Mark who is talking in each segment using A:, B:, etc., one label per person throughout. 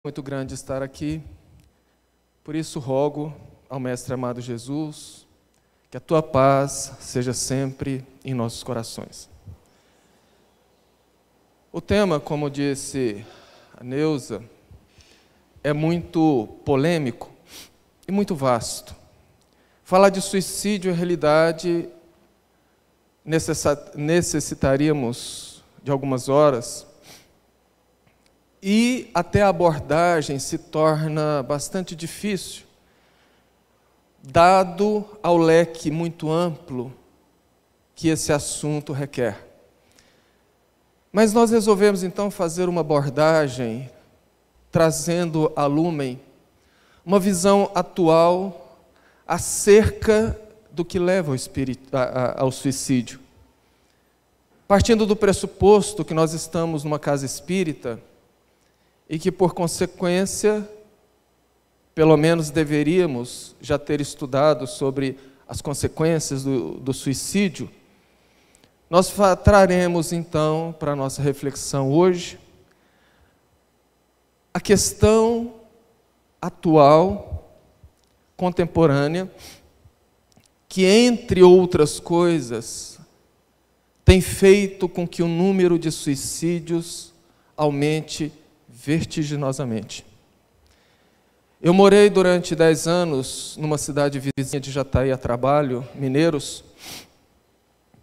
A: Muito grande estar aqui, por isso rogo ao Mestre amado Jesus, que a Tua paz seja sempre em nossos corações. O tema, como disse a Neuza, é muito polêmico e muito vasto. Falar de suicídio, em realidade, necessitaríamos de algumas horas, e até a abordagem se torna bastante difícil, dado ao leque muito amplo que esse assunto requer. Mas nós resolvemos então fazer uma abordagem trazendo à lumen uma visão atual acerca do que leva ao suicídio. Partindo do pressuposto que nós estamos numa casa espírita, e que, por consequência, pelo menos deveríamos já ter estudado sobre as consequências do suicídio, nós traremos, então, para a nossa reflexão hoje, a questão atual, contemporânea, que, entre outras coisas, tem feito com que o número de suicídios aumente vertiginosamente. Eu morei durante 10 anos numa cidade vizinha de Jataí a trabalho, Mineiros,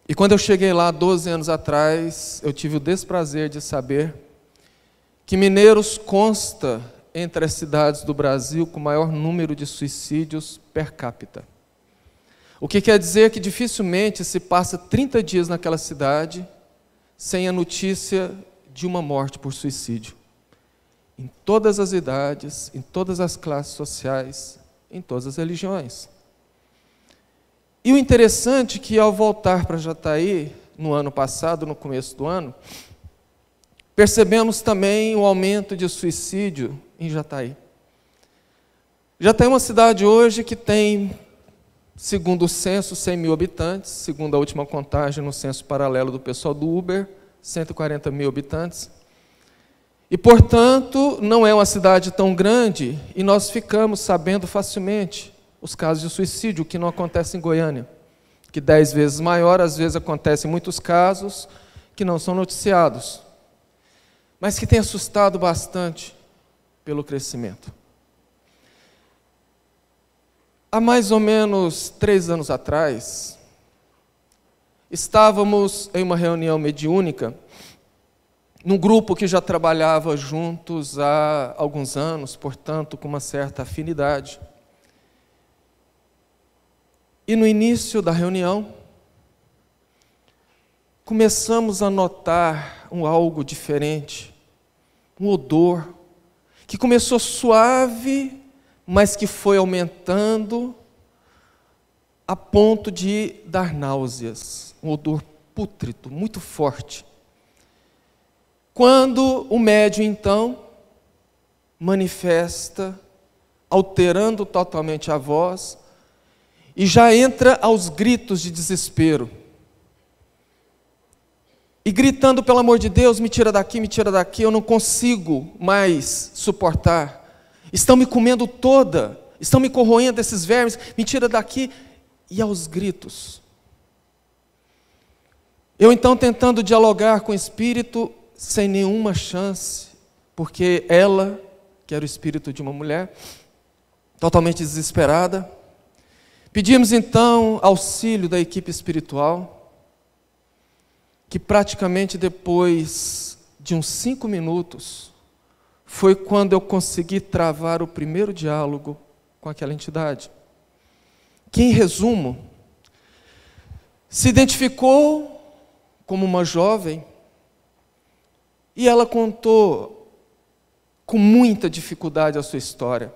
A: e quando eu cheguei lá 12 anos atrás, eu tive o desprazer de saber que Mineiros consta entre as cidades do Brasil com o maior número de suicídios per capita. O que quer dizer que dificilmente se passa 30 dias naquela cidade sem a notícia de uma morte por suicídio. Em todas as idades, em todas as classes sociais, em todas as religiões. E o interessante é que, ao voltar para Jataí, no ano passado, no começo do ano, percebemos também o aumento de suicídio em Jataí. Jataí é uma cidade hoje que tem, segundo o censo, 100 mil habitantes, segundo a última contagem no censo paralelo do pessoal do Uber, 140 mil habitantes. E, portanto, não é uma cidade tão grande e nós ficamos sabendo facilmente os casos de suicídio, o que não acontece em Goiânia, que 10 vezes maior, às vezes acontecem muitos casos que não são noticiados, mas que tem assustado bastante pelo crescimento. Há mais ou menos 3 anos atrás, estávamos em uma reunião mediúnica, num grupo que já trabalhava juntos há alguns anos, portanto, com uma certa afinidade. E no início da reunião, começamos a notar algo diferente, um odor, que começou suave, mas que foi aumentando a ponto de dar náuseas, um odor pútrido, muito forte. Quando o médium, então, manifesta, alterando totalmente a voz, e já entra aos gritos de desespero. E gritando, pelo amor de Deus, me tira daqui, eu não consigo mais suportar. Estão me comendo toda, estão me corroendo esses vermes, me tira daqui. E aos gritos. Eu, então, tentando dialogar com o espírito, sem nenhuma chance, porque ela, que era o espírito de uma mulher, totalmente desesperada, pedimos então auxílio da equipe espiritual, que praticamente depois de uns 5 minutos, foi quando eu consegui travar o primeiro diálogo com aquela entidade, que, em resumo, se identificou como uma jovem. E ela contou com muita dificuldade a sua história.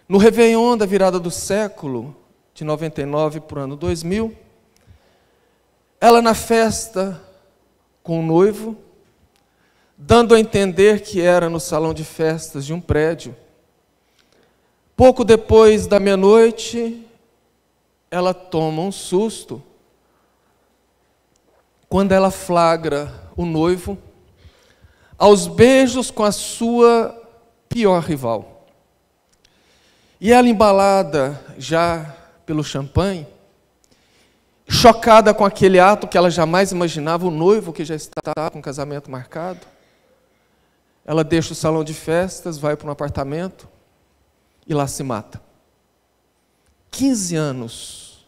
A: No Réveillon da virada do século, de 99 para o ano 2000, ela na festa com o noivo, dando a entender que era no salão de festas de um prédio. Pouco depois da meia-noite, ela toma um susto, quando ela flagra o noivo aos beijos com a sua pior rival. E ela, embalada já pelo champanhe, chocada com aquele ato que ela jamais imaginava, o noivo que já está com o casamento marcado, ela deixa o salão de festas, vai para um apartamento e lá se mata. 15 anos.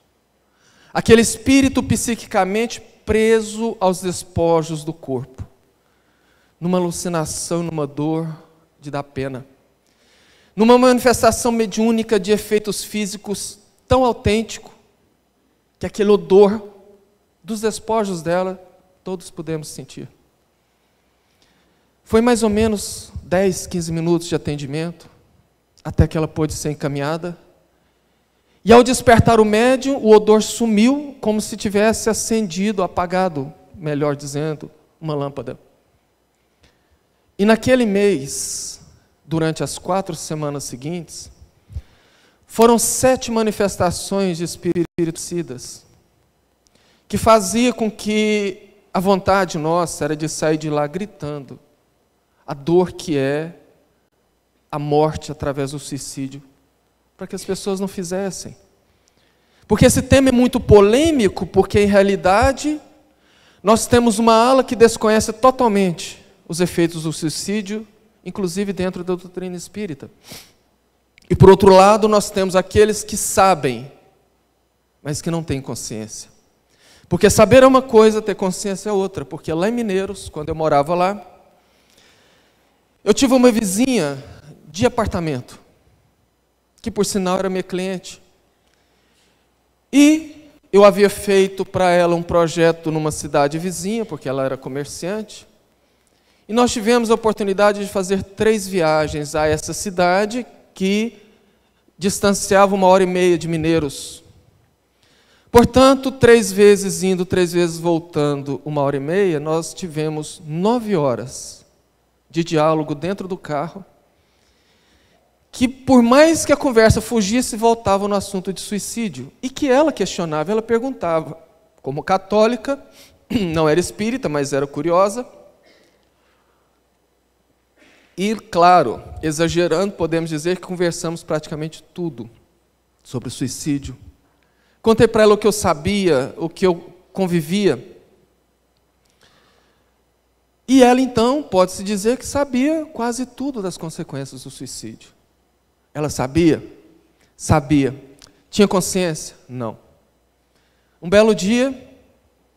A: Aquele espírito psiquicamente preso aos despojos do corpo, numa alucinação, numa dor de dar pena, numa manifestação mediúnica de efeitos físicos tão autêntico que aquele odor dos despojos dela todos podemos sentir. Foi mais ou menos 10, 15 minutos de atendimento até que ela pôde ser encaminhada. E ao despertar o médium, o odor sumiu como se tivesse acendido, apagado, melhor dizendo, uma lâmpada. E naquele mês, durante as 4 semanas seguintes, foram 7 manifestações de espíritos suicidas, que fazia com que a vontade nossa era de sair de lá gritando a dor que é a morte através do suicídio, para que as pessoas não fizessem. Porque esse tema é muito polêmico, porque em realidade nós temos uma ala que desconhece totalmente os efeitos do suicídio, inclusive dentro da doutrina espírita. E por outro lado, nós temos aqueles que sabem, mas que não têm consciência. Porque saber é uma coisa, ter consciência é outra. Porque lá em Mineiros, quando eu morava lá, eu tive uma vizinha de apartamento, que por sinal era minha cliente. E eu havia feito para ela um projeto numa cidade vizinha, porque ela era comerciante. E nós tivemos a oportunidade de fazer 3 viagens a essa cidade, que distanciava 1h30 de Mineiros. Portanto, 3 vezes indo, 3 vezes voltando, 1h30, nós tivemos 9 horas de diálogo dentro do carro, que por mais que a conversa fugisse, voltava no assunto de suicídio, e que ela questionava, ela perguntava, como católica, não era espírita, mas era curiosa, e, claro, exagerando, podemos dizer que conversamos praticamente tudo sobre o suicídio. Contei para ela o que eu sabia, o que eu convivia. E ela, então, pode-se dizer que sabia quase tudo das consequências do suicídio. Ela sabia? Sabia. Tinha consciência? Não. Um belo dia,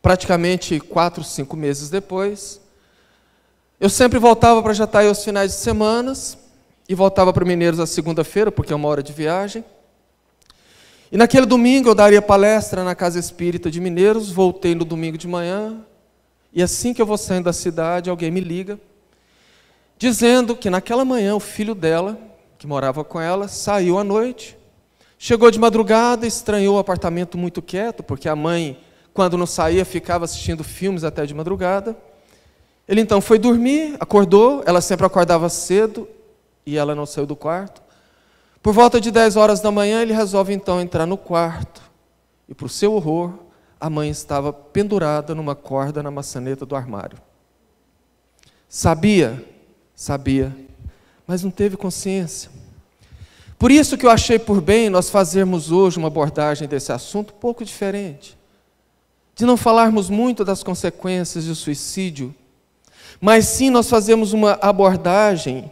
A: praticamente 4, 5 meses depois, eu sempre voltava para Jataí aos finais de semana e voltava para Mineiros à segunda-feira, porque é 1 hora de viagem. E naquele domingo eu daria palestra na Casa Espírita de Mineiros, voltei no domingo de manhã, e assim que eu vou saindo da cidade, alguém me liga, dizendo que naquela manhã o filho dela, que morava com ela, saiu à noite, chegou de madrugada, estranhou o apartamento muito quieto, porque a mãe, quando não saía, ficava assistindo filmes até de madrugada. Ele então foi dormir, acordou, ela sempre acordava cedo, e ela não saiu do quarto. Por volta de 10 horas da manhã, ele resolve então entrar no quarto, e para o seu horror, a mãe estava pendurada numa corda na maçaneta do armário. Sabia, mas não teve consciência. Por isso que eu achei por bem nós fazermos hoje uma abordagem desse assunto um pouco diferente. De não falarmos muito das consequências do suicídio, mas sim nós fazemos uma abordagem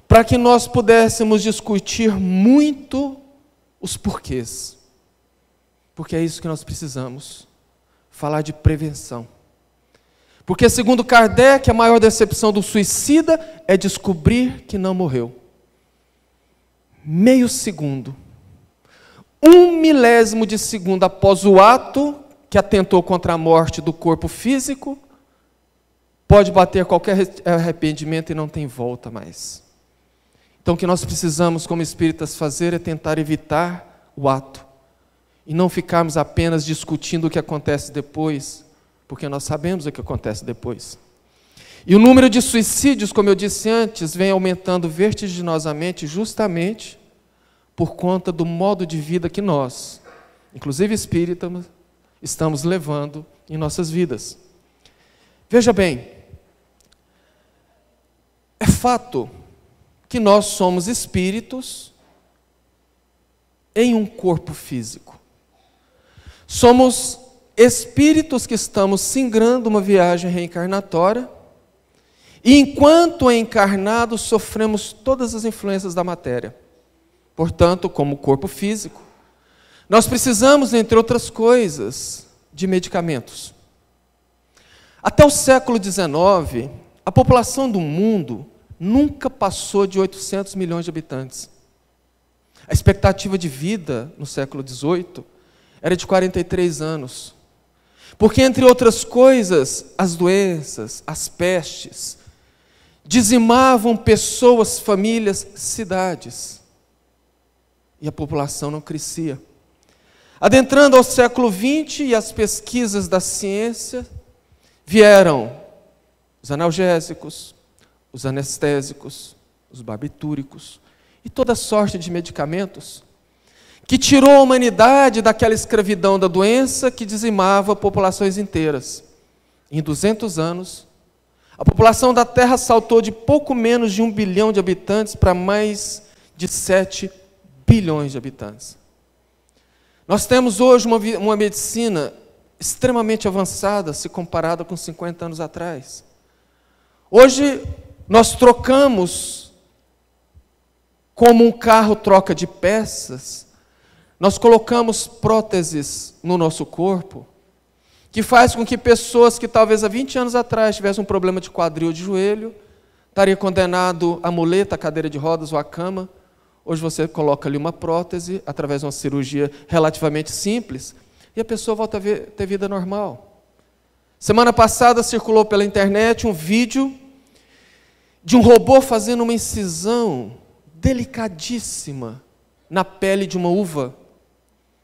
A: para que nós pudéssemos discutir muito os porquês. Porque é isso que nós precisamos, falar de prevenção. Porque, segundo Kardec, a maior decepção do suicida é descobrir que não morreu. Meio segundo, 1/1000 de segundo após o ato que atentou contra a morte do corpo físico, pode bater qualquer arrependimento e não tem volta mais. Então, o que nós precisamos, como espíritas, fazer é tentar evitar o ato. E não ficarmos apenas discutindo o que acontece depois, porque nós sabemos o que acontece depois. E o número de suicídios, como eu disse antes, vem aumentando vertiginosamente, justamente por conta do modo de vida que nós, inclusive espíritas, estamos levando em nossas vidas. Veja bem, É fato que nós somos espíritos em um corpo físico. Somos espíritos que estamos singrando uma viagem reencarnatória, e enquanto encarnados sofremos todas as influências da matéria. Portanto, como corpo físico, nós precisamos, entre outras coisas, de medicamentos. Até o século XIX, a população do mundo nunca passou de 800 milhões de habitantes. A expectativa de vida no século XVIII era de 43 anos. Porque, entre outras coisas, as doenças, as pestes, dizimavam pessoas, famílias, cidades. E a população não crescia. Adentrando ao século XX e as pesquisas da ciência, vieram os analgésicos, os anestésicos, os barbitúricos e toda sorte de medicamentos que tirou a humanidade daquela escravidão da doença que dizimava populações inteiras. Em 200 anos, a população da Terra saltou de pouco menos de 1 bilhão de habitantes para mais de 7 bilhões de habitantes. Nós temos hoje uma medicina extremamente avançada se comparada com 50 anos atrás. Hoje, nós trocamos, como um carro troca de peças, nós colocamos próteses no nosso corpo, que faz com que pessoas que talvez há 20 anos atrás tivessem um problema de quadril ou de joelho, estaria condenado à muleta, à cadeira de rodas ou à cama. Hoje você coloca ali uma prótese, através de uma cirurgia relativamente simples, e a pessoa volta a ter vida normal. Semana passada circulou pela internet um vídeo de um robô fazendo uma incisão delicadíssima na pele de uma uva,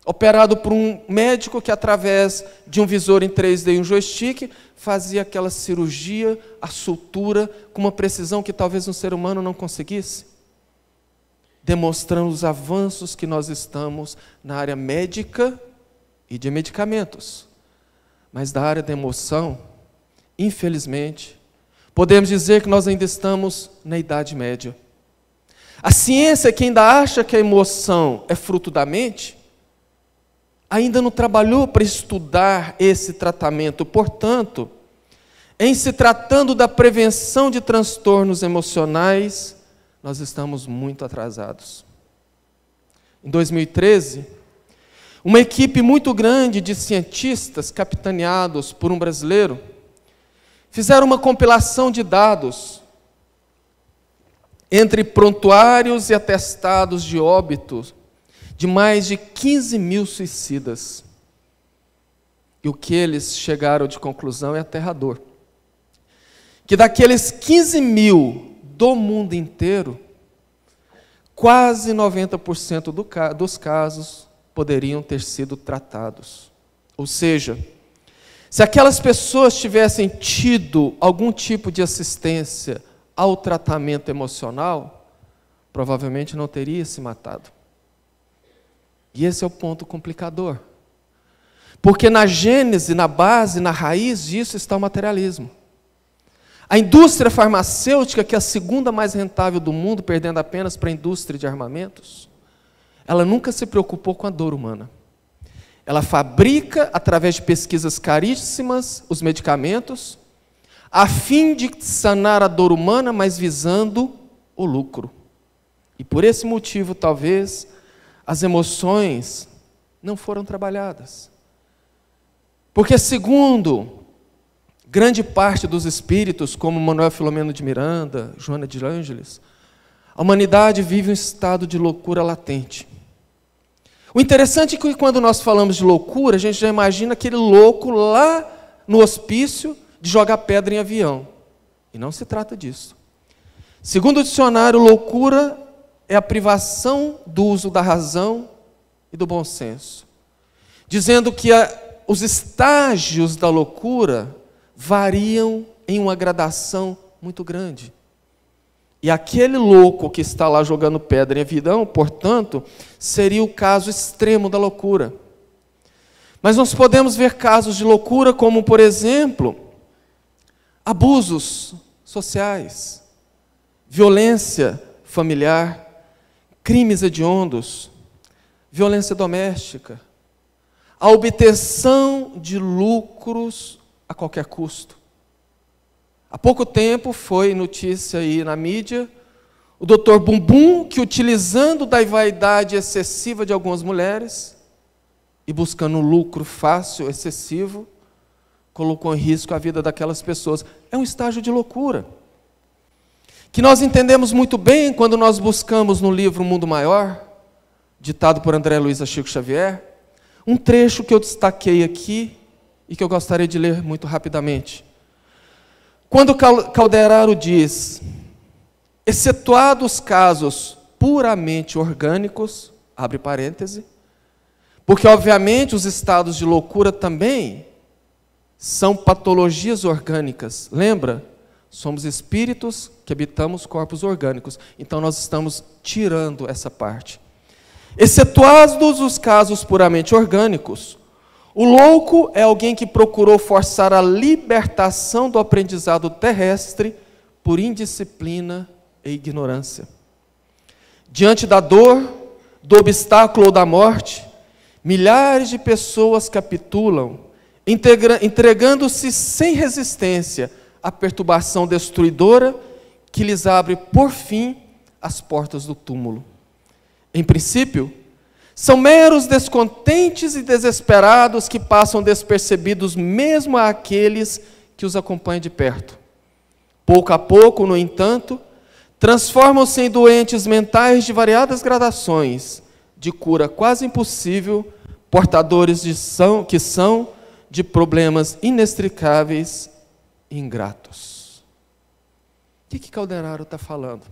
A: operado por um médico que, através de um visor em 3D e um joystick, fazia aquela cirurgia, a sutura, com uma precisão que talvez um ser humano não conseguisse, demonstrando os avanços que nós estamos na área médica e de medicamentos. Mas da área da emoção, infelizmente, podemos dizer que nós ainda estamos na Idade Média. A ciência, que ainda acha que a emoção é fruto da mente, ainda não trabalhou para estudar esse tratamento. Portanto, em se tratando da prevenção de transtornos emocionais, nós estamos muito atrasados. Em 2013, uma equipe muito grande de cientistas, capitaneados por um brasileiro, fizeram uma compilação de dados entre prontuários e atestados de óbito de mais de 15 mil suicidas. E o que eles chegaram de conclusão é aterrador. Que daqueles 15 mil do mundo inteiro, quase 90% dos casos poderiam ter sido tratados. Ou seja, se aquelas pessoas tivessem tido algum tipo de assistência ao tratamento emocional, provavelmente não teria se matado. E esse é o ponto complicador. Porque na gênese, na base, na raiz disso está o materialismo. A indústria farmacêutica, que é a segunda mais rentável do mundo, perdendo apenas para a indústria de armamentos, ela nunca se preocupou com a dor humana. Ela fabrica, através de pesquisas caríssimas, os medicamentos, a fim de sanar a dor humana, mas visando o lucro. E por esse motivo, talvez, as emoções não foram trabalhadas. Porque, segundo grande parte dos espíritos, como Manuel Filomeno de Miranda, Joana de Ângeles, a humanidade vive um estado de loucura latente. O interessante é que quando nós falamos de loucura, a gente já imagina aquele louco lá no hospício de jogar pedra em avião. E não se trata disso. Segundo o dicionário, loucura é a privação do uso da razão e do bom senso. Dizendo que os estágios da loucura variam em uma gradação muito grande. E aquele louco que está lá jogando pedra em avião, portanto, seria o caso extremo da loucura. Mas nós podemos ver casos de loucura como, por exemplo, abusos sociais. violência familiar, crimes hediondos, violência doméstica, a obtenção de lucros a qualquer custo. Há pouco tempo foi notícia aí na mídia, o Dr. Bumbum, que utilizando da vaidade excessiva de algumas mulheres e buscando um lucro fácil, excessivo, colocou em risco a vida daquelas pessoas. É um estágio de loucura, que nós entendemos muito bem quando nós buscamos no livro Mundo Maior, ditado por André Luiz Chico Xavier, um trecho que eu destaquei aqui e que eu gostaria de ler muito rapidamente. Quando Calderaro diz: excetuados casos puramente orgânicos, abre parêntese, porque obviamente os estados de loucura também são patologias orgânicas. Lembra? Somos espíritos que habitamos corpos orgânicos. Então nós estamos tirando essa parte. Excetuados os casos puramente orgânicos, o louco é alguém que procurou forçar a libertação do aprendizado terrestre por indisciplina e ignorância. Diante da dor, do obstáculo ou da morte, milhares de pessoas capitulam, entregando-se sem resistência à perturbação destruidora que lhes abre, por fim, as portas do túmulo. Em princípio, são meros descontentes e desesperados que passam despercebidos mesmo àqueles que os acompanham de perto. Pouco a pouco, no entanto, transformam-se em doentes mentais de variadas gradações, de cura quase impossível, portadores que são de problemas inextricáveis e ingratos. O que Calderaro está falando?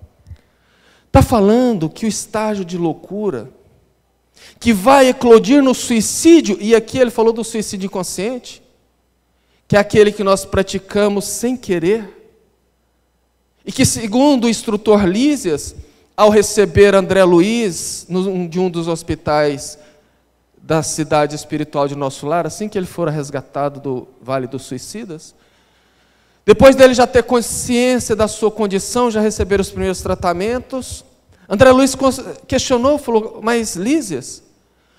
A: Está falando que o estágio de loucura, que vai eclodir no suicídio, e aqui ele falou do suicídio inconsciente, que é aquele que nós praticamos sem querer, e que, segundo o instrutor Lísias, ao receber André Luiz de um dos hospitais da cidade espiritual de Nosso Lar, assim que ele fora resgatado do Vale dos Suicidas, depois dele já ter consciência da sua condição, já receber os primeiros tratamentos, André Luiz questionou, falou: mas Lísias,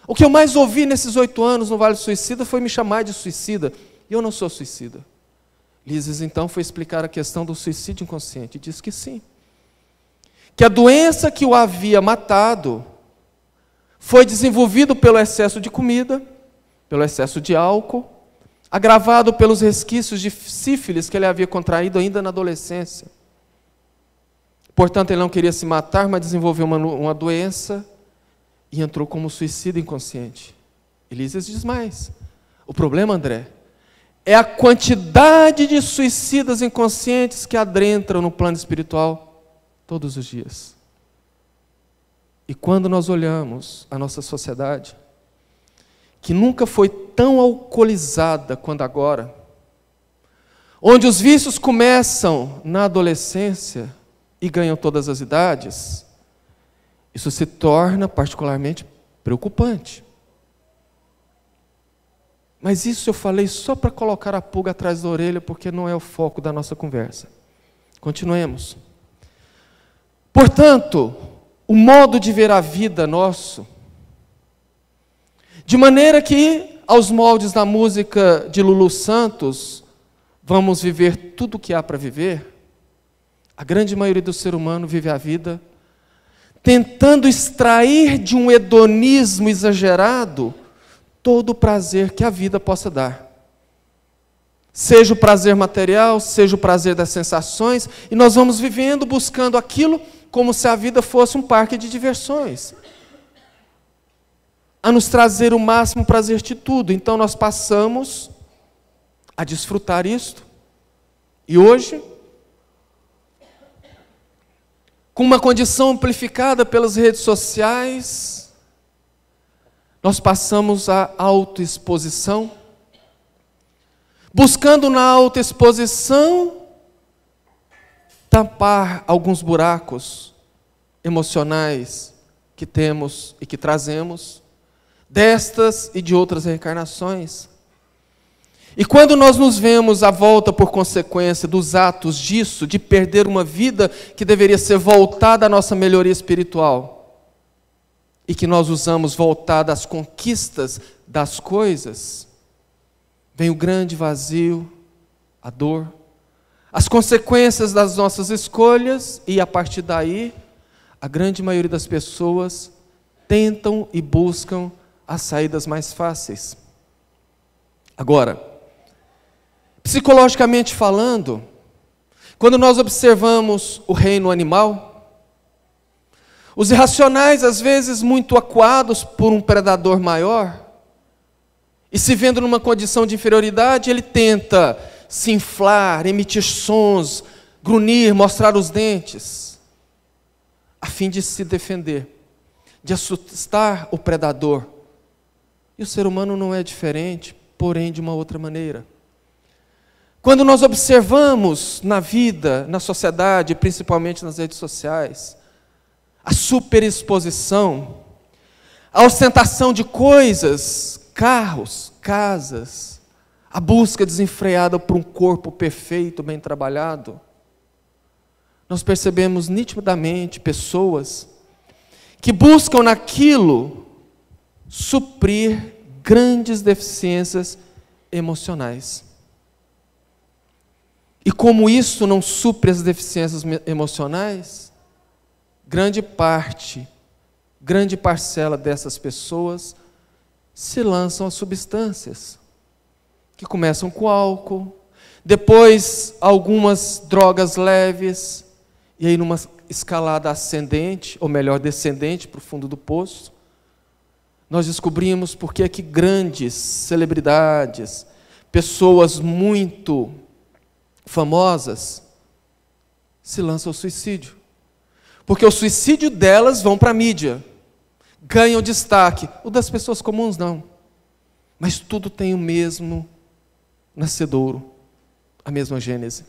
A: o que eu mais ouvi nesses 8 anos no Vale do Suicida foi me chamar de suicida, e eu não sou suicida. Lísias então foi explicar a questão do suicídio inconsciente, e disse que sim, que a doença que o havia matado foi desenvolvido pelo excesso de comida, pelo excesso de álcool, agravado pelos resquícios de sífilis que ele havia contraído ainda na adolescência. Portanto, ele não queria se matar, mas desenvolveu uma doença e entrou como suicida inconsciente. Lísias diz mais: o problema, André, é a quantidade de suicidas inconscientes que adentram no plano espiritual todos os dias. E quando nós olhamos a nossa sociedade, que nunca foi tão alcoolizada quanto agora, onde os vícios começam na adolescência e ganham todas as idades, isso se torna particularmente preocupante. Mas isso eu falei só para colocar a pulga atrás da orelha, porque não é o foco da nossa conversa. Continuemos. Portanto, o modo de ver a vida nosso, de maneira que, aos moldes da música de Lulu Santos, vamos viver tudo o que há para viver, a grande maioria do ser humano vive a vida tentando extrair de um hedonismo exagerado todo o prazer que a vida possa dar. Seja o prazer material, seja o prazer das sensações, e nós vamos vivendo, buscando aquilo como se a vida fosse um parque de diversões, a nos trazer o máximo prazer de tudo. Então nós passamos a desfrutar isto. E hoje, com uma condição amplificada pelas redes sociais, nós passamos a autoexposição, buscando na autoexposição tampar alguns buracos emocionais que temos e que trazemos destas e de outras reencarnações. E quando nós nos vemos à volta por consequência dos atos disso, de perder uma vida que deveria ser voltada à nossa melhoria espiritual, e que nós usamos voltada às conquistas das coisas, vem o grande vazio, a dor, as consequências das nossas escolhas, e a partir daí, a grande maioria das pessoas tentam e buscam as saídas mais fáceis. Agora, psicologicamente falando, quando nós observamos o reino animal, os irracionais, às vezes muito acuados por um predador maior, e se vendo numa condição de inferioridade, ele tenta se inflar, emitir sons, grunhir, mostrar os dentes, a fim de se defender, de assustar o predador. E o ser humano não é diferente, porém de uma outra maneira. Quando nós observamos na vida, na sociedade, principalmente nas redes sociais, a superexposição, a ostentação de coisas, carros, casas, a busca desenfreada por um corpo perfeito, bem trabalhado, nós percebemos nitidamente pessoas que buscam naquilo suprir grandes deficiências emocionais. E como isso não supre as deficiências emocionais, grande parcela dessas pessoas se lançam a substâncias, que começam com álcool, depois algumas drogas leves, e aí numa escalada ascendente, ou melhor, descendente para o fundo do poço, nós descobrimos por que grandes celebridades, pessoas muito famosas, se lançam ao suicídio. Porque o suicídio delas vão para a mídia, ganham destaque. O das pessoas comuns não. Mas tudo tem o mesmo nascedouro, a mesma gênese.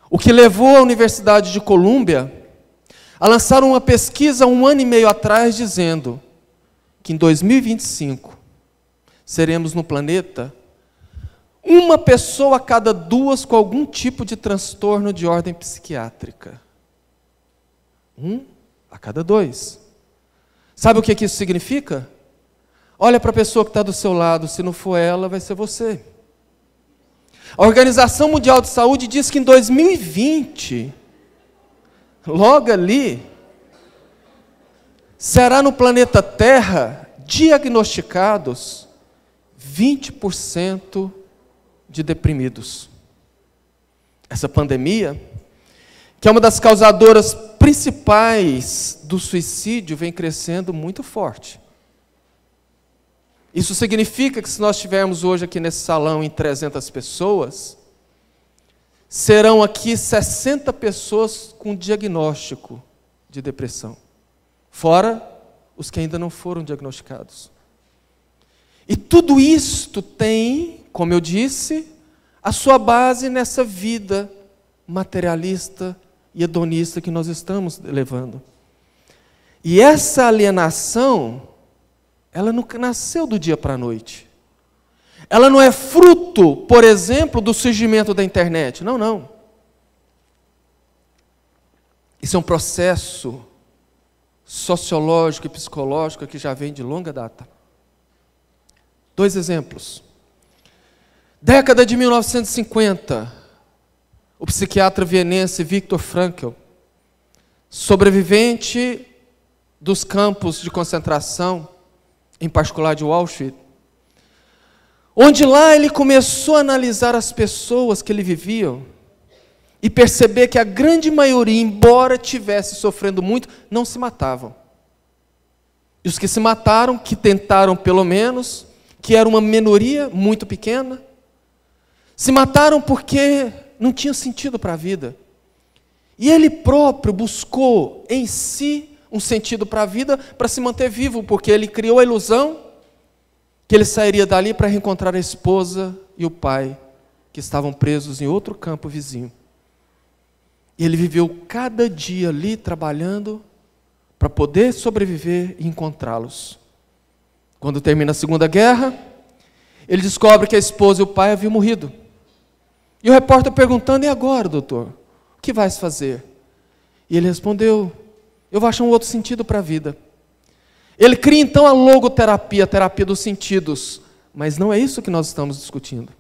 A: O que levou a Universidade de Colômbia a lançar uma pesquisa 1 ano e meio atrás, dizendo que em 2025 seremos no planeta uma pessoa a cada 2 com algum tipo de transtorno de ordem psiquiátrica. 1 a cada 2. Sabe o que isso significa? Olha para a pessoa que está do seu lado, se não for ela, vai ser você. A Organização Mundial de Saúde diz que em 2020, logo ali, será no planeta Terra diagnosticados 20% de deprimidos. Essa pandemia, que é uma das causadoras principais do suicídio, vem crescendo muito forte. Isso significa que se nós estivermos hoje aqui nesse salão em 300 pessoas, serão aqui 60 pessoas com diagnóstico de depressão, fora os que ainda não foram diagnosticados. E tudo isto tem, como eu disse, a sua base nessa vida materialista e hedonista que nós estamos levando. E essa alienação, ela não nasceu do dia para a noite. Ela não é fruto, por exemplo, do surgimento da internet. Não, não. Isso é um processo sociológico e psicológico que já vem de longa data. 2 exemplos. Década de 1950, o psiquiatra vienense Viktor Frankl, sobrevivente dos campos de concentração, em particular de Auschwitz, onde lá ele começou a analisar as pessoas que ele vivia e perceber que a grande maioria, embora tivesse sofrendo muito, não se matavam. E os que se mataram, que tentaram pelo menos, que era uma minoria muito pequena, se mataram porque não tinha sentido para a vida. E ele próprio buscou em si um sentido para a vida, para se manter vivo, porque ele criou a ilusão que ele sairia dali para reencontrar a esposa e o pai, que estavam presos em outro campo vizinho. E ele viveu cada dia ali trabalhando para poder sobreviver e encontrá-los. Quando termina a Segunda Guerra, ele descobre que a esposa e o pai haviam morrido. E o repórter perguntando: e agora, doutor? O que vais fazer? E ele respondeu: eu vou achar um outro sentido para a vida. Ele cria então a logoterapia, a terapia dos sentidos. Mas não é isso que nós estamos discutindo.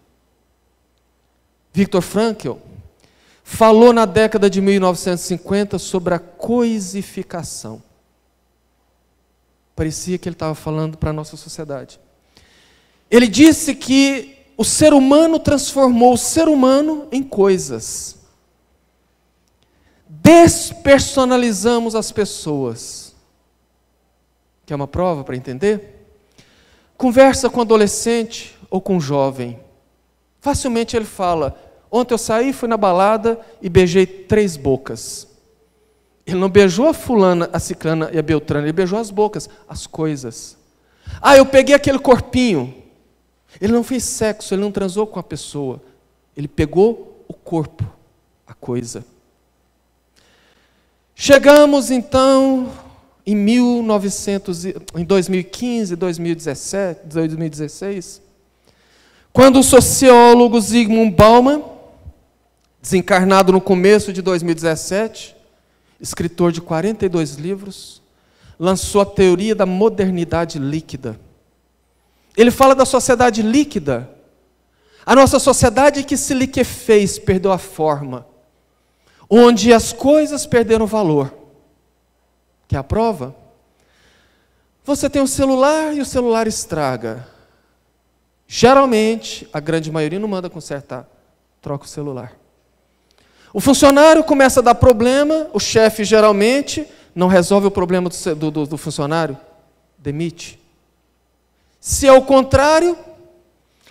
A: Viktor Frankl falou na década de 1950 sobre a coisificação. Parecia que ele estava falando para a nossa sociedade. Ele disse que o ser humano transformou o ser humano em coisas. Despersonalizamos as pessoas. Quer uma prova para entender? Conversa com um adolescente ou com um jovem. Facilmente ele fala: ontem eu saí, fui na balada e beijei 3 bocas. Ele não beijou a fulana, a ciclana e a beltrana, ele beijou as bocas, as coisas. Ah, eu peguei aquele corpinho. Ele não fez sexo, ele não transou com a pessoa. Ele pegou o corpo, a coisa. Chegamos então em 2015, 2017, 2016, quando o sociólogo Zygmunt Bauman, desencarnado no começo de 2017, escritor de 42 livros, lançou a teoria da modernidade líquida. Ele fala da sociedade líquida, a nossa sociedade que se liquefez, perdeu a forma, onde as coisas perderam valor. Quer a prova? Você tem um celular e o celular estraga. Geralmente, a grande maioria não manda consertar, troca o celular. O funcionário começa a dar problema, o chefe geralmente não resolve o problema do funcionário, demite. Se é o contrário,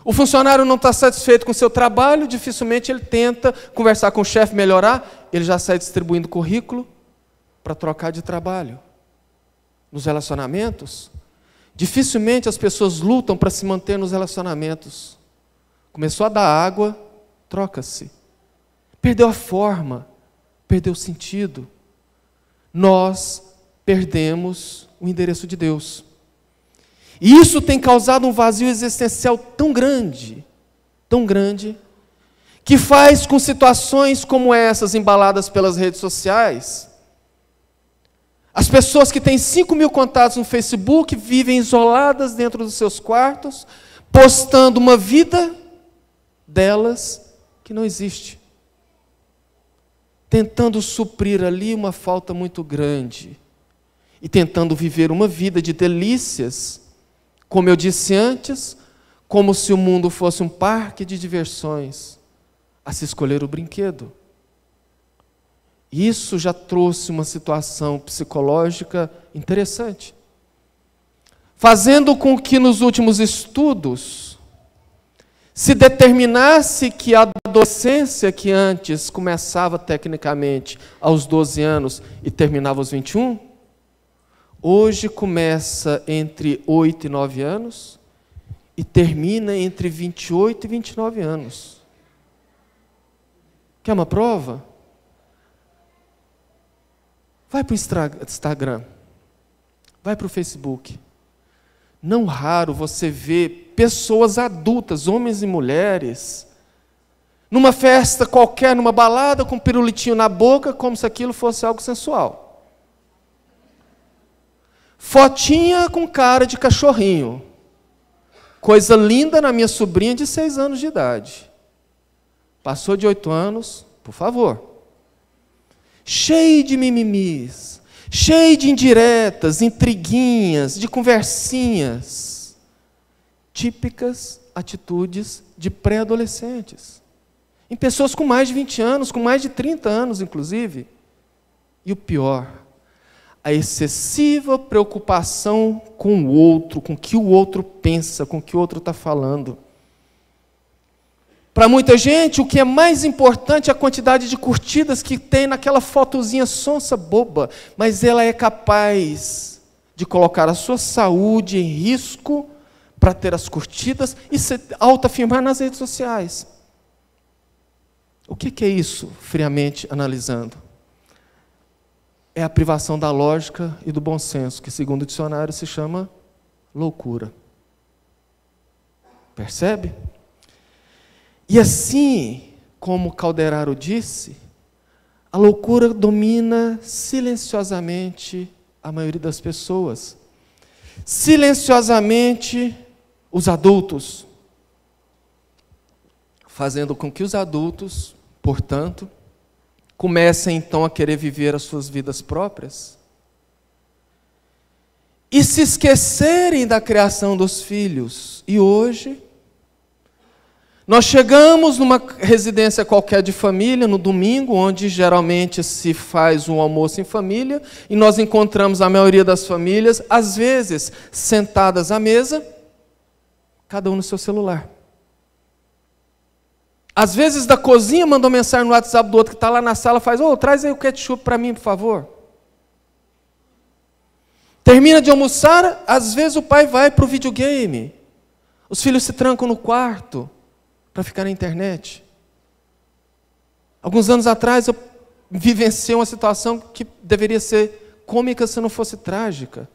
A: o funcionário não está satisfeito com o seu trabalho, dificilmente ele tenta conversar com o chefe, melhorar, ele já sai distribuindo currículo para trocar de trabalho. Nos relacionamentos, dificilmente as pessoas lutam para se manter nos relacionamentos. Começou a dar água, troca-se. Perdeu a forma, perdeu o sentido. Nós perdemos o endereço de Deus. E isso tem causado um vazio existencial tão grande, que faz com situações como essas, embaladas pelas redes sociais, as pessoas que têm 5.000 contatos no Facebook vivem isoladas dentro dos seus quartos, postando uma vida delas que não existe. Tentando suprir ali uma falta muito grande. E tentando viver uma vida de delícias, como eu disse antes, como se o mundo fosse um parque de diversões, a se escolher o brinquedo. Isso já trouxe uma situação psicológica interessante, fazendo com que nos últimos estudos se determinasse que a adolescência, que antes começava tecnicamente aos 12 anos e terminava aos 21, hoje começa entre 8 e 9 anos e termina entre 28 e 29 anos. Quer uma prova? Vai para o Instagram, vai para o Facebook. Não raro você vê pessoas adultas, homens e mulheres, numa festa qualquer, numa balada, com um pirulitinho na boca, como se aquilo fosse algo sensual. Fotinha com cara de cachorrinho. Coisa linda na minha sobrinha de 6 anos de idade. Passou de 8 anos, por favor. Cheio de mimimis, cheio de indiretas, intriguinhas, de conversinhas. Típicas atitudes de pré-adolescentes. Em pessoas com mais de 20 anos, com mais de 30 anos, inclusive. E o pior, a excessiva preocupação com o outro, com o que o outro pensa, com o que o outro está falando. Para muita gente, o que é mais importante é a quantidade de curtidas que tem naquela fotozinha sonsa, boba, mas ela é capaz de colocar a sua saúde em risco para ter as curtidas e se autoafirmar nas redes sociais. O que é isso, friamente analisando? É a privação da lógica e do bom senso, que segundo o dicionário se chama loucura. Percebe? E assim, como Calderaro disse, a loucura domina silenciosamente a maioria das pessoas. Silenciosamente os adultos, fazendo com que os adultos, portanto, comecem então a querer viver as suas vidas próprias e se esquecerem da criação dos filhos. E hoje, nós chegamos numa residência qualquer de família, no domingo, onde geralmente se faz um almoço em família, e nós encontramos a maioria das famílias, às vezes, sentadas à mesa, cada um no seu celular. Às vezes, da cozinha, mandou mensagem no WhatsApp do outro que está lá na sala, faz, traz aí o ketchup para mim, por favor. Termina de almoçar, às vezes o pai vai para o videogame. Os filhos se trancam no quarto para ficar na internet. Alguns anos atrás eu vivenciei uma situação que deveria ser cômica se não fosse trágica.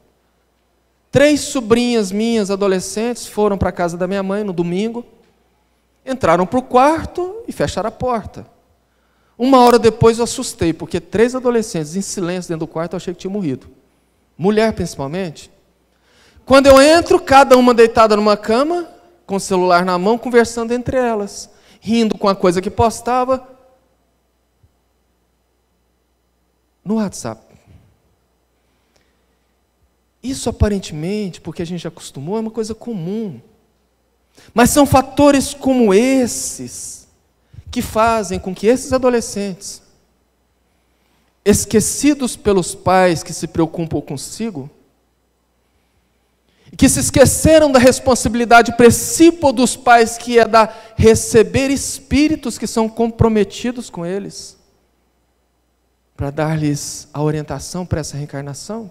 A: 3 sobrinhas minhas, adolescentes, foram para a casa da minha mãe no domingo, entraram para o quarto e fecharam a porta. 1 hora depois eu assustei, porque 3 adolescentes em silêncio dentro do quarto, eu achei que tinham morrido. Mulher principalmente. Quando eu entro, cada uma deitada numa cama, com o celular na mão, conversando entre elas, rindo com a coisa que postava no WhatsApp. Isso aparentemente, porque a gente já acostumou, é uma coisa comum. Mas são fatores como esses que fazem com que esses adolescentes, esquecidos pelos pais que se preocupam consigo, que se esqueceram da responsabilidade principal dos pais, que é da receber espíritos que são comprometidos com eles, para dar-lhes a orientação para essa reencarnação.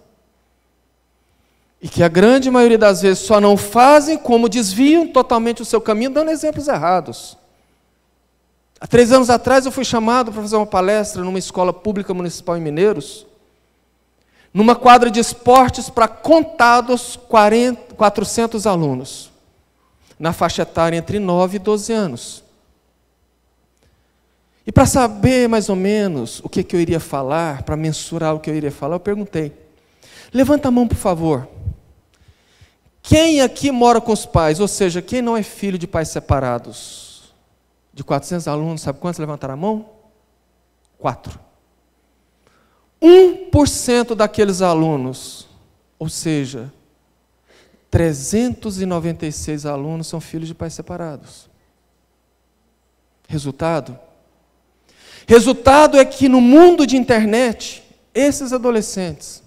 A: E que a grande maioria das vezes só não fazem, como desviam totalmente o seu caminho, dando exemplos errados. Há 3 anos atrás eu fui chamado para fazer uma palestra numa escola pública municipal em Mineiros, numa quadra de esportes para contados 400 alunos, na faixa etária entre 9 e 12 anos. E para saber mais ou menos o que eu iria falar, para mensurar o que eu iria falar, eu perguntei, levanta a mão por favor, quem aqui mora com os pais, ou seja, quem não é filho de pais separados? De 400 alunos, sabe quantos levantaram a mão? 4. 1% daqueles alunos, ou seja, 396 alunos são filhos de pais separados. Resultado? Resultado é que no mundo de internet, esses adolescentes,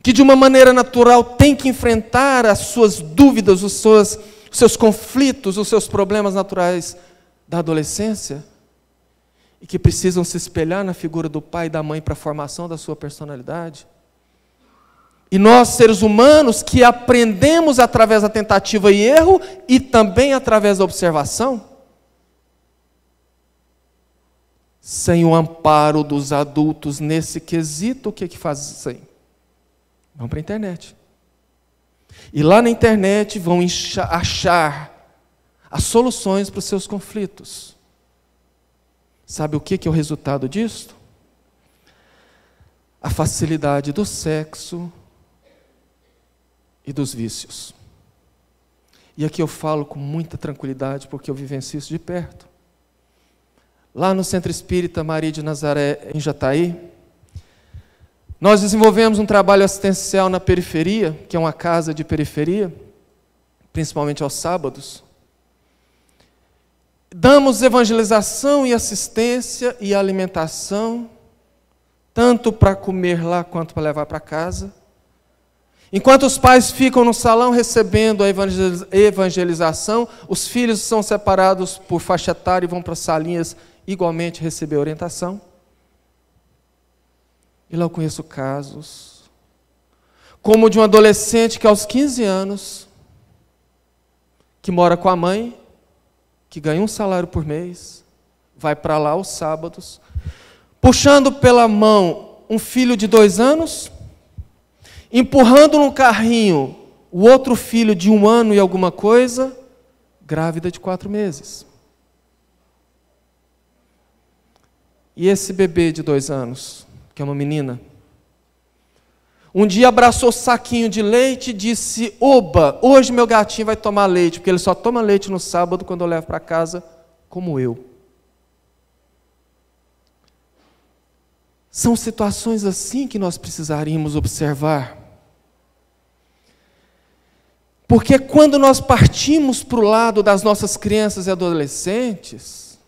A: que de uma maneira natural têm que enfrentar as suas dúvidas, os seus conflitos, os seus problemas naturais da adolescência, e que precisam se espelhar na figura do pai e da mãe para a formação da sua personalidade. E nós, seres humanos, que aprendemos através da tentativa e erro e também através da observação, sem o amparo dos adultos nesse quesito, o que fazem? Vão para a internet. E lá na internet vão achar as soluções para os seus conflitos. Sabe o que é o resultado disso? A facilidade do sexo e dos vícios. E aqui eu falo com muita tranquilidade, porque eu vivencio isso de perto. Lá no Centro Espírita Maria de Nazaré, em Jataí, nós desenvolvemos um trabalho assistencial na periferia, que é uma casa de periferia, principalmente aos sábados. Damos evangelização e assistência e alimentação, tanto para comer lá quanto para levar para casa. Enquanto os pais ficam no salão recebendo a evangelização, os filhos são separados por faixa etária e vão para salinhas igualmente receber orientação. E lá eu conheço casos, como de um adolescente que aos 15 anos, que mora com a mãe, que ganha um salário por mês, vai para lá aos sábados, puxando pela mão um filho de 2 anos, empurrando num carrinho o outro filho de 1 ano e alguma coisa, grávida de 4 meses. E esse bebê de 2 anos, que é uma menina, um dia abraçou o saquinho de leite e disse: oba, hoje meu gatinho vai tomar leite, porque ele só toma leite no sábado quando eu levo para casa, como eu. São situações assim que nós precisaríamos observar. Porque quando nós partimos para o lado das nossas crianças e adolescentes,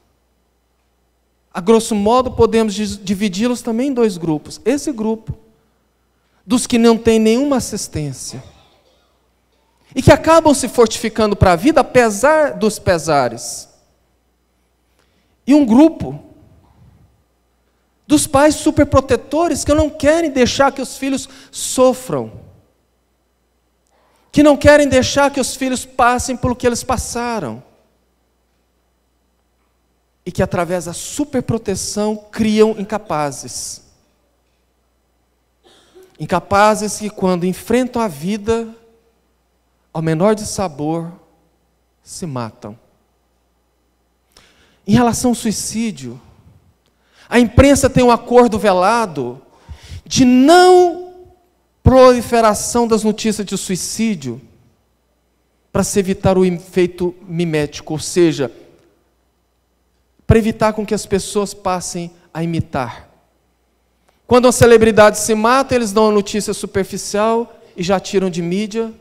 A: a grosso modo podemos dividi-los também em 2 grupos. Esse grupo, dos que não têm nenhuma assistência, e que acabam se fortificando para a vida, apesar dos pesares. E um grupo dos pais superprotetores que não querem deixar que os filhos sofram, que não querem deixar que os filhos passem pelo que eles passaram, e que através da superproteção criam incapazes. Incapazes que, quando enfrentam a vida, ao menor dissabor, se matam. Em relação ao suicídio, a imprensa tem um acordo velado de não proliferação das notícias de suicídio para se evitar o efeito mimético, ou seja, para evitar com que as pessoas passem a imitar. Quando uma celebridade se mata, eles dão uma notícia superficial e já tiram de mídia,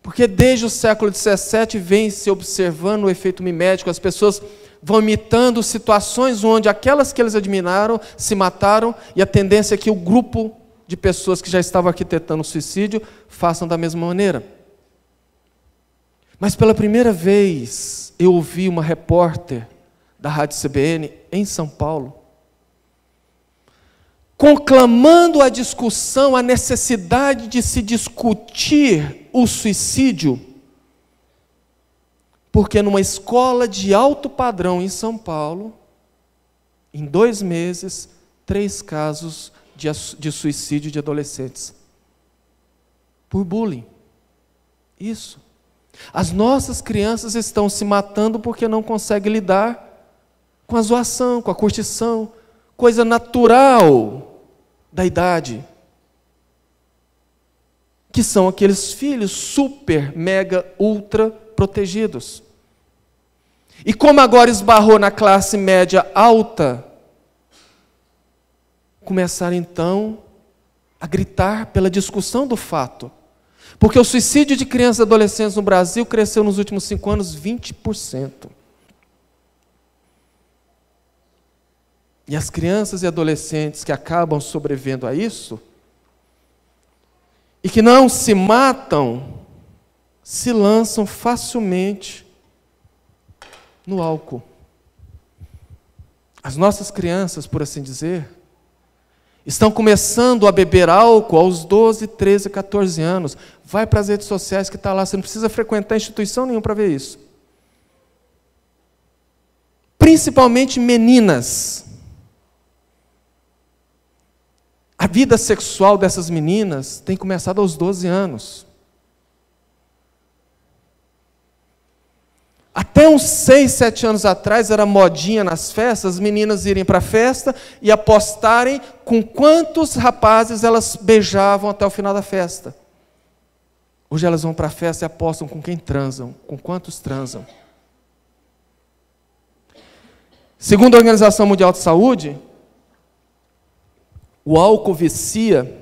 A: porque desde o século XVII vem se observando o efeito mimético, as pessoas vão imitando situações onde aquelas que eles admiraram se mataram, e a tendência é que o grupo de pessoas que já estavam arquitetando o suicídio façam da mesma maneira. Mas pela primeira vez eu ouvi uma repórter da Rádio CBN em São Paulo conclamando a discussão, a necessidade de se discutir o suicídio, porque numa escola de alto padrão em São Paulo, em 2 meses, 3 casos de suicídio de adolescentes. Por bullying. Isso. As nossas crianças estão se matando porque não conseguem lidar com a zoação, com a curtição, coisa natural da idade. Que são aqueles filhos super, mega, ultra protegidos. E como agora esbarrou na classe média alta, começaram então a gritar pela discussão do fato. Porque o suicídio de crianças e adolescentes no Brasil cresceu nos últimos 5 anos 20%. E as crianças e adolescentes que acabam sobrevivendo a isso, e que não se matam, se lançam facilmente no álcool. As nossas crianças, por assim dizer, estão começando a beber álcool aos 12, 13, 14 anos. Vai para as redes sociais que está lá, você não precisa frequentar instituição nenhuma para ver isso. Principalmente meninas. A vida sexual dessas meninas tem começado aos 12 anos. Até uns 6, 7 anos atrás, era modinha nas festas, as meninas irem para a festa e apostarem com quantos rapazes elas beijavam até o final da festa. Hoje elas vão para a festa e apostam com quem transam, com quantos transam. Segundo a Organização Mundial de Saúde, o álcool vicia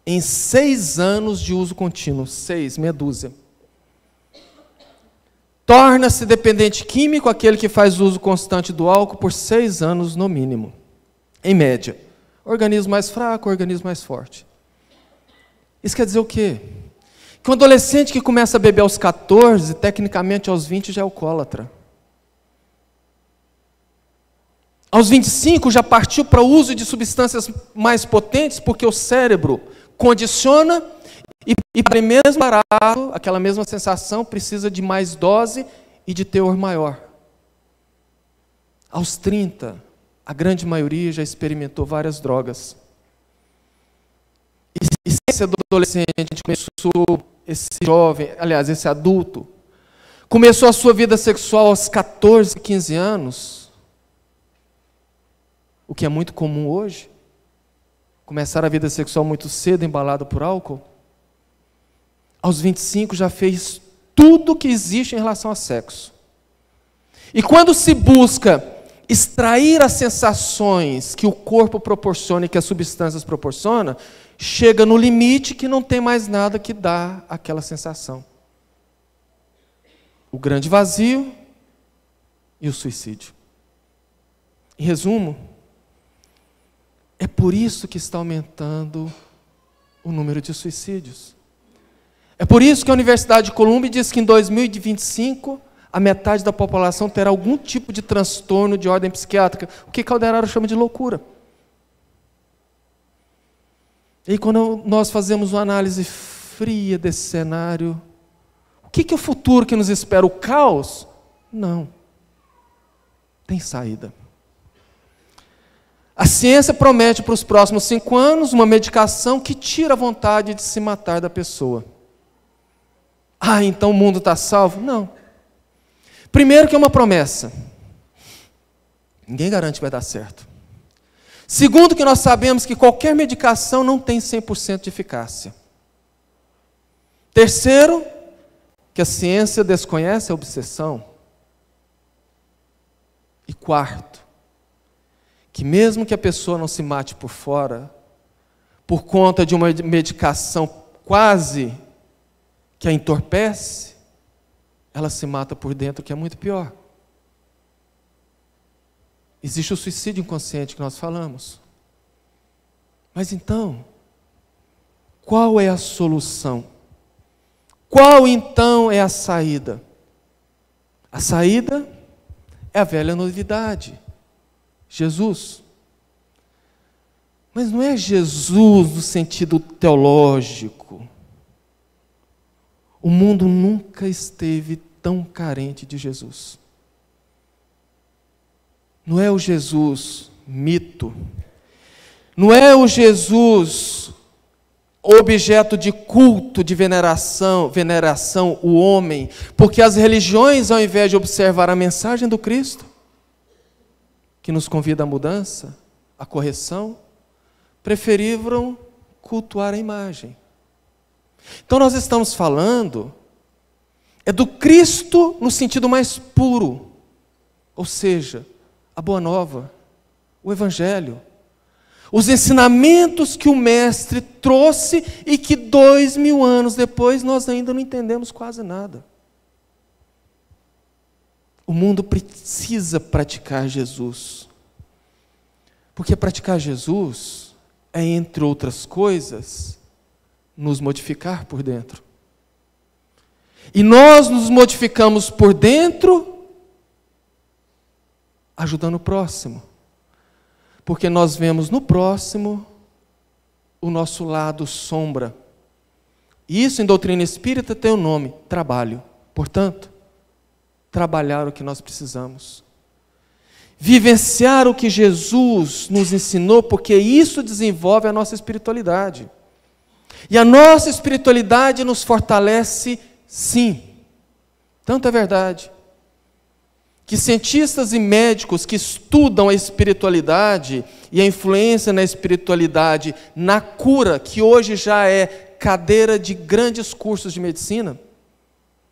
A: em 6 anos de uso contínuo, 6, meia dúzia. Torna-se dependente químico aquele que faz uso constante do álcool por 6 anos no mínimo, em média. Organismo mais fraco, organismo mais forte. Isso quer dizer o quê? Que um adolescente que começa a beber aos 14, tecnicamente aos 20 já é alcoólatra. Aos 25 já partiu para o uso de substâncias mais potentes, porque o cérebro condiciona e para o mesmo barato, aquela mesma sensação, precisa de mais dose e de teor maior. Aos 30, a grande maioria já experimentou várias drogas. E esse adolescente começou, esse jovem, aliás, esse adulto, começou a sua vida sexual aos 14, 15 anos, o que é muito comum hoje, começar a vida sexual muito cedo, embalado por álcool, aos 25 já fez tudo que existe em relação a sexo. E quando se busca extrair as sensações que o corpo proporciona e que as substâncias proporcionam, chega no limite que não tem mais nada que dá aquela sensação. O grande vazio e o suicídio. Em resumo, é por isso que está aumentando o número de suicídios. É por isso que a Universidade de Columbia diz que em 2025 a metade da população terá algum tipo de transtorno de ordem psiquiátrica, o que Calderaro chama de loucura. E quando nós fazemos uma análise fria desse cenário, o que é o futuro que nos espera? O caos? Não. Tem saída. A ciência promete para os próximos 5 anos uma medicação que tira a vontade de se matar da pessoa. Ah, então o mundo está salvo? Não. Primeiro que é uma promessa. Ninguém garante que vai dar certo. Segundo que nós sabemos que qualquer medicação não tem 100% de eficácia. Terceiro, que a ciência desconhece a obsessão. E quarto, que mesmo que a pessoa não se mate por fora, por conta de uma medicação quase que a entorpece, ela se mata por dentro, que é muito pior. Existe o suicídio inconsciente que nós falamos. Mas então, qual é a solução? Qual então é a saída? A saída é a velha novidade, Jesus. Mas não é Jesus no sentido teológico. O mundo nunca esteve tão carente de Jesus. Não é o Jesus mito. Não é o Jesus objeto de culto, de veneração, o homem, porque as religiões, ao invés de observar a mensagem do Cristo, que nos convida à mudança, à correção, preferiram cultuar a imagem. Então nós estamos falando do Cristo no sentido mais puro, ou seja, a Boa Nova, o Evangelho, os ensinamentos que o Mestre trouxe e que 2000 anos depois nós ainda não entendemos quase nada. O mundo precisa praticar Jesus, porque praticar Jesus é, entre outras coisas, nos modificar por dentro. E nós nos modificamos por dentro, ajudando o próximo. Porque nós vemos no próximo o nosso lado sombra. E isso em doutrina espírita tem o nome, trabalho. Portanto, trabalhar o que nós precisamos. Vivenciar o que Jesus nos ensinou, porque isso desenvolve a nossa espiritualidade. E a nossa espiritualidade nos fortalece, sim. Tanto é verdade que cientistas e médicos que estudam a espiritualidade e a influência na espiritualidade na cura, que hoje já é cadeira de grandes cursos de medicina,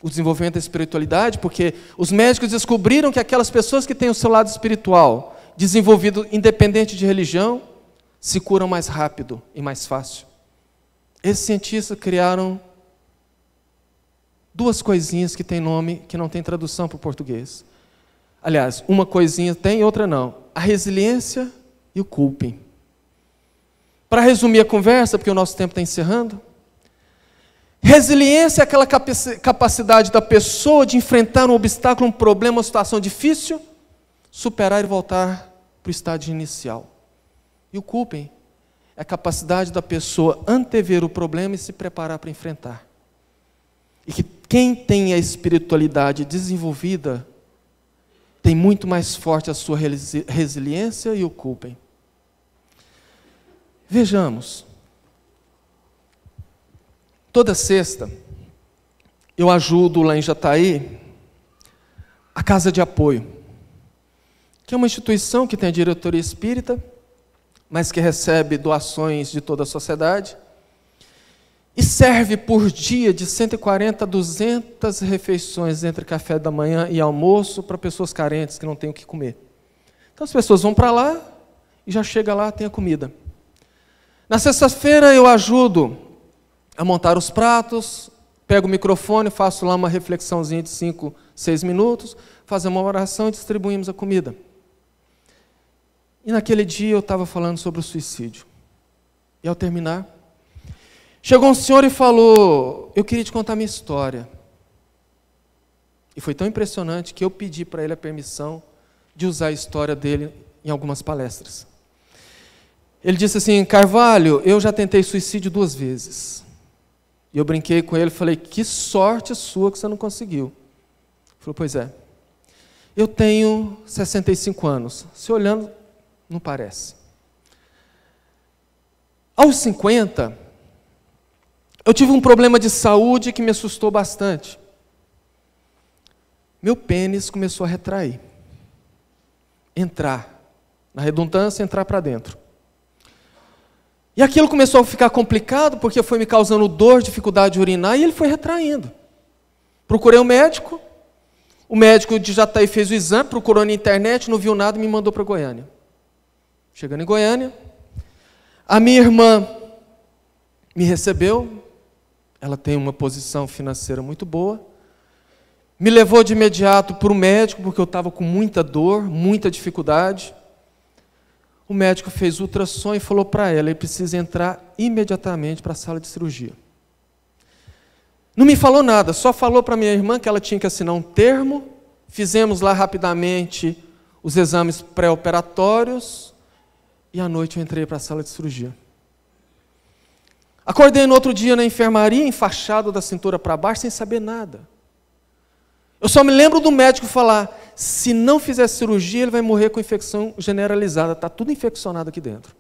A: o desenvolvimento da espiritualidade, porque os médicos descobriram que aquelas pessoas que têm o seu lado espiritual desenvolvido independente de religião, se curam mais rápido e mais fácil. Esses cientistas criaram 2 coisinhas que têm nome, que não tem tradução para o português. Aliás, uma coisinha tem e outra não. A resiliência e o coping. Para resumir a conversa, porque o nosso tempo está encerrando. Resiliência é aquela capacidade da pessoa de enfrentar um obstáculo, um problema, uma situação difícil, superar e voltar para o estágio inicial. E o coping é a capacidade da pessoa antever o problema e se preparar para enfrentar. E que quem tem a espiritualidade desenvolvida tem muito mais forte a sua resiliência e o coping. Vejamos. Toda sexta, eu ajudo lá em Jataí a Casa de Apoio, que é uma instituição que tem a diretoria espírita, mas que recebe doações de toda a sociedade, e serve por dia de 140 a 200 refeições entre café da manhã e almoço para pessoas carentes que não têm o que comer. Então as pessoas vão para lá e já chega lá, tem a comida. Na sexta-feira eu ajudo a montar os pratos, pego o microfone, faço lá uma reflexãozinha de 5, 6 minutos, fazemos uma oração e distribuímos a comida. E naquele dia eu estava falando sobre o suicídio. E ao terminar, chegou um senhor e falou: eu queria te contar a minha história. E foi tão impressionante que eu pedi para ele a permissão de usar a história dele em algumas palestras. Ele disse assim: Carvalho, eu já tentei suicídio 2 vezes. E eu brinquei com ele e falei: que sorte sua que você não conseguiu. Ele falou: pois é. Eu tenho 65 anos. Se olhando, não parece. Aos 50, eu tive um problema de saúde que me assustou bastante. Meu pênis começou a retrair. Entrar. Na redundância, entrar para dentro. E aquilo começou a ficar complicado, porque foi me causando dor, dificuldade de urinar, e ele foi retraindo. Procurei um médico, o médico de Jataí fez o exame, procurou na internet, não viu nada e me mandou para Goiânia. Chegando em Goiânia, a minha irmã me recebeu, ela tem uma posição financeira muito boa, me levou de imediato para o médico, porque eu estava com muita dor, muita dificuldade. O médico fez ultrassom e falou para ela: ele precisa entrar imediatamente para a sala de cirurgia. Não me falou nada, só falou para minha irmã que ela tinha que assinar um termo, fizemos lá rapidamente os exames pré-operatórios, e à noite eu entrei para a sala de cirurgia. Acordei no outro dia na enfermaria, enfaixado da cintura para baixo, sem saber nada. Eu só me lembro do médico falar: se não fizer cirurgia, ele vai morrer com infecção generalizada. Está tudo infeccionado aqui dentro.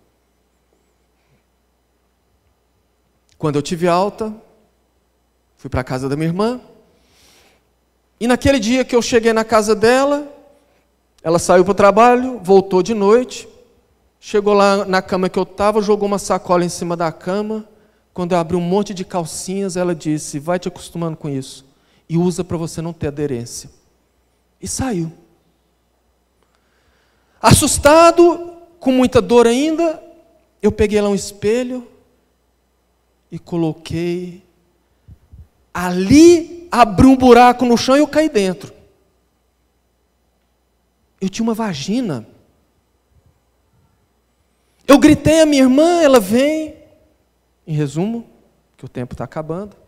A: Quando eu tive alta, fui para a casa da minha irmã. E naquele dia que eu cheguei na casa dela, ela saiu para o trabalho, voltou de noite, chegou lá na cama que eu estava, jogou uma sacola em cima da cama. Quando eu abri um monte de calcinhas, ela disse: vai te acostumando com isso e usa para você não ter aderência. E saiu. Assustado, com muita dor ainda, eu peguei lá um espelho e coloquei. Ali abriu um buraco no chão e eu caí dentro. Eu tinha uma vagina. Eu gritei a minha irmã, ela vem. Em resumo, que o tempo está acabando,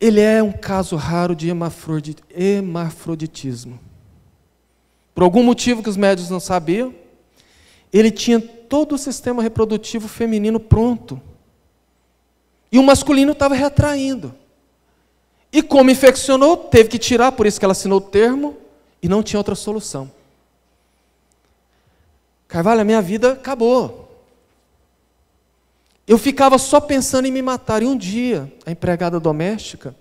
A: ele é um caso raro de hermafroditismo. Por algum motivo que os médicos não sabiam, ele tinha todo o sistema reprodutivo feminino pronto. E o masculino estava retraindo. E como infeccionou, teve que tirar, por isso que ela assinou o termo, e não tinha outra solução. Carvalho, a minha vida acabou. Eu ficava só pensando em me matar. E um dia, a empregada doméstica,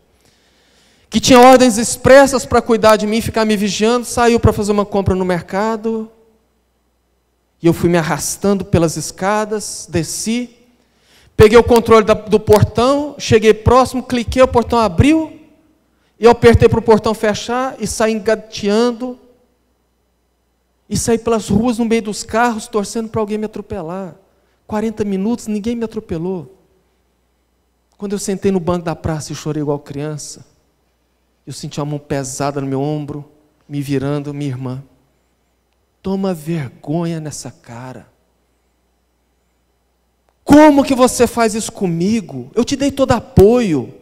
A: que tinha ordens expressas para cuidar de mim, ficar me vigiando, saiu para fazer uma compra no mercado. E eu fui me arrastando pelas escadas, desci, peguei o controle do portão, cheguei próximo, cliquei, o portão abriu, e eu apertei para o portão fechar e saí engateando. E saí pelas ruas, no meio dos carros, torcendo para alguém me atropelar. 40 minutos, ninguém me atropelou. Quando eu sentei no banco da praça e chorei igual criança, eu senti uma mão pesada no meu ombro, me virando: minha irmã, toma vergonha nessa cara. Como que você faz isso comigo? Eu te dei todo apoio.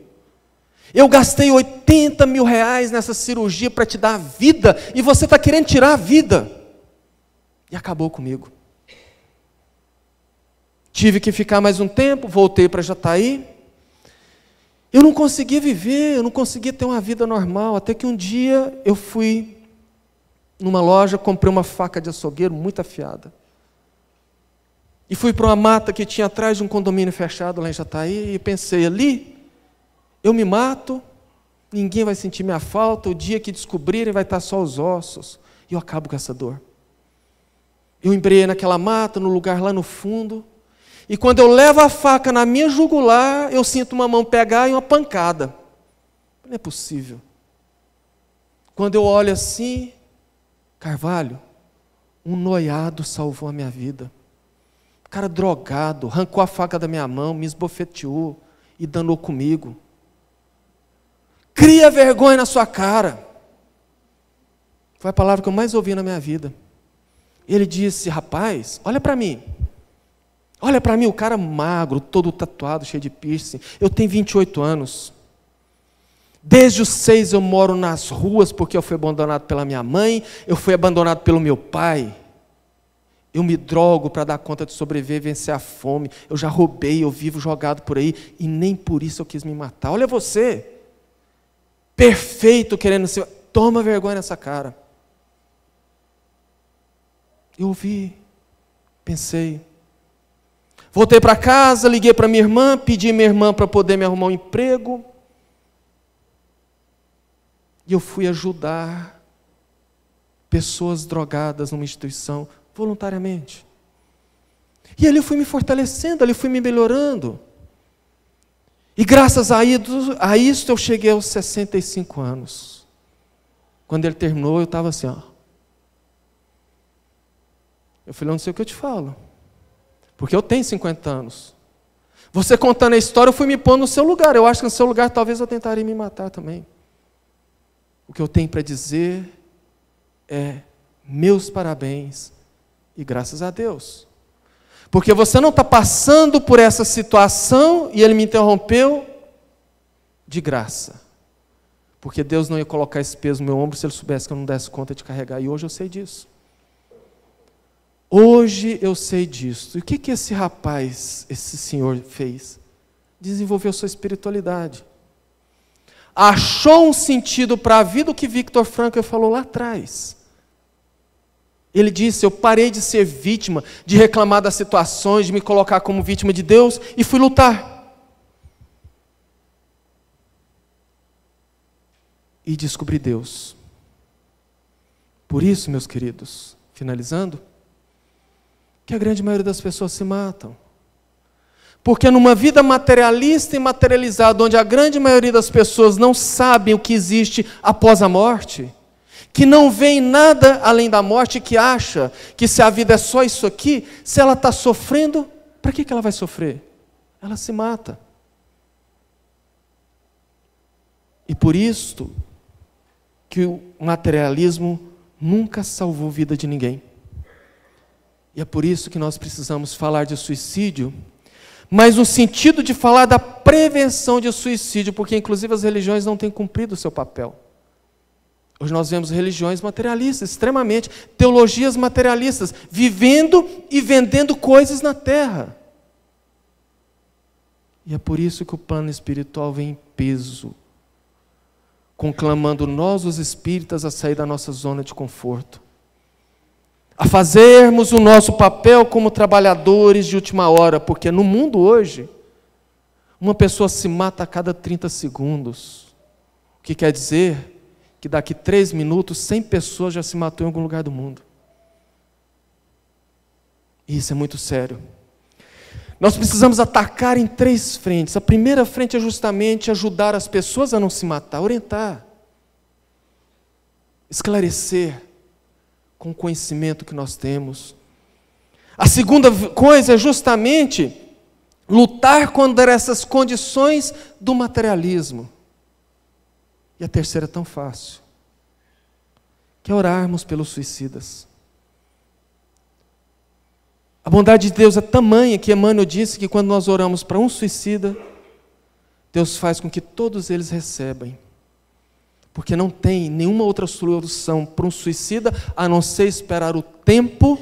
A: Eu gastei 80 mil reais nessa cirurgia para te dar a vida, e você está querendo tirar a vida. E acabou comigo. Tive que ficar mais um tempo, voltei para Jataí. Eu não conseguia viver, eu não conseguia ter uma vida normal, até que um dia eu fui numa loja, comprei uma faca de açougueiro muito afiada. E fui para uma mata que tinha atrás de um condomínio fechado lá em Jataí, e pensei: ali eu me mato, ninguém vai sentir minha falta, o dia que descobrirem vai estar só os ossos. E eu acabo com essa dor. Eu embriei naquela mata, no lugar lá no fundo, e quando eu levo a faca na minha jugular, eu sinto uma mão pegar e uma pancada. Não é possível. Quando eu olho assim, Carvalho, um noiado salvou a minha vida. O cara drogado, arrancou a faca da minha mão, me esbofeteou e danou comigo. Cria vergonha na sua cara. Foi a palavra que eu mais ouvi na minha vida. Ele disse, rapaz, olha para mim. Olha para mim, o cara magro, todo tatuado, cheio de piercing. Eu tenho 28 anos. Desde os 6 eu moro nas ruas porque eu fui abandonado pela minha mãe, eu fui abandonado pelo meu pai. Eu me drogo para dar conta de sobreviver e vencer a fome. Eu já roubei, eu vivo jogado por aí e nem por isso eu quis me matar. Olha você, perfeito querendo ser... Toma vergonha nessa cara. Eu ouvi, pensei. Voltei para casa, liguei para minha irmã, pedi minha irmã para poder me arrumar um emprego. E eu fui ajudar pessoas drogadas numa instituição, voluntariamente. E ali eu fui me fortalecendo, ali eu fui me melhorando. E graças a isso eu cheguei aos 65 anos. Quando ele terminou, eu estava assim, ó. Eu falei, eu não sei o que eu te falo. Porque eu tenho 50 anos. Você contando a história, eu fui me pondo no seu lugar. Eu acho que no seu lugar talvez eu tentaria me matar também. O que eu tenho para dizer é meus parabéns e graças a Deus. Porque você não está passando por essa situação e ele me interrompeu de graça. Porque Deus não ia colocar esse peso no meu ombro se ele soubesse que eu não desse conta de carregar. E hoje eu sei disso. Hoje eu sei disso. E o que esse rapaz, esse senhor fez? Desenvolveu sua espiritualidade. Achou um sentido para a vida, o que Viktor Frankl falou lá atrás. Ele disse, eu parei de ser vítima, de reclamar das situações, de me colocar como vítima de Deus, e fui lutar. E descobri Deus. Por isso, meus queridos, finalizando, que a grande maioria das pessoas se matam. Porque numa vida materialista e materializada, onde a grande maioria das pessoas não sabem o que existe após a morte, que não vê nada além da morte, que acha que se a vida é só isso aqui, se ela está sofrendo, para que ela vai sofrer? Ela se mata. E por isso que o materialismo nunca salvou a vida de ninguém. E é por isso que nós precisamos falar de suicídio, mas no sentido de falar da prevenção de suicídio, porque inclusive as religiões não têm cumprido o seu papel. Hoje nós vemos religiões materialistas, extremamente, teologias materialistas, vivendo e vendendo coisas na terra. E é por isso que o plano espiritual vem em peso, conclamando nós, os espíritas, a sair da nossa zona de conforto, a fazermos o nosso papel como trabalhadores de última hora, porque no mundo hoje, uma pessoa se mata a cada 30 segundos. O que quer dizer que daqui 3 minutos, 100 pessoas já se matou em algum lugar do mundo. E isso é muito sério. Nós precisamos atacar em 3 frentes. A primeira frente é justamente ajudar as pessoas a não se matar, orientar, esclarecer, com o conhecimento que nós temos. A segunda coisa é justamente lutar contra essas condições do materialismo. E a terceira é tão fácil, que é orarmos pelos suicidas. A bondade de Deus é tamanha que Emmanuel disse que quando nós oramos para um suicida, Deus faz com que todos eles recebam. Porque não tem nenhuma outra solução para um suicida, a não ser esperar o tempo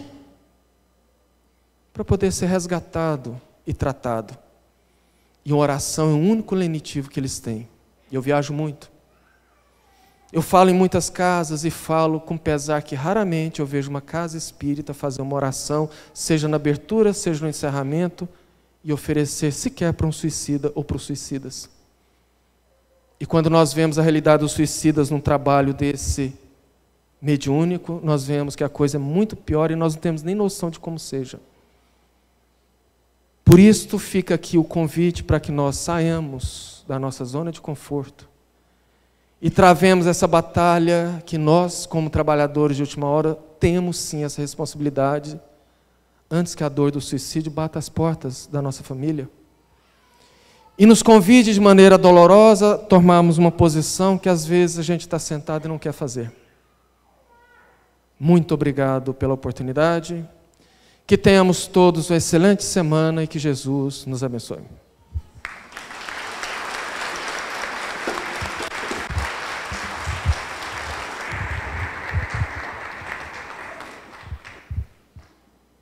A: para poder ser resgatado e tratado. E uma oração é o único lenitivo que eles têm. E eu viajo muito. Eu falo em muitas casas e falo com pesar que raramente eu vejo uma casa espírita fazer uma oração, seja na abertura, seja no encerramento, e oferecer sequer para um suicida ou para os suicidas. E quando nós vemos a realidade dos suicidas num trabalho desse mediúnico, nós vemos que a coisa é muito pior e nós não temos nem noção de como seja. Por isso fica aqui o convite para que nós saiamos da nossa zona de conforto e travemos essa batalha que nós, como trabalhadores de última hora, temos sim essa responsabilidade antes que a dor do suicídio bata as portas da nossa família. E nos convide de maneira dolorosa a tomarmos uma posição que às vezes a gente está sentado e não quer fazer. Muito obrigado pela oportunidade. Que tenhamos todos uma excelente semana e que Jesus nos abençoe.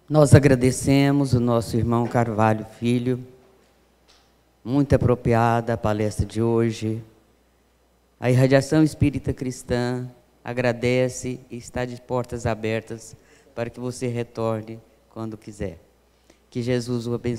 B: Nós agradecemos o nosso irmão Carvalho Filho. Muito apropriada a palestra de hoje. A Irradiação Espírita Cristã agradece e está de portas abertas para que você retorne quando quiser. Que Jesus o abençoe.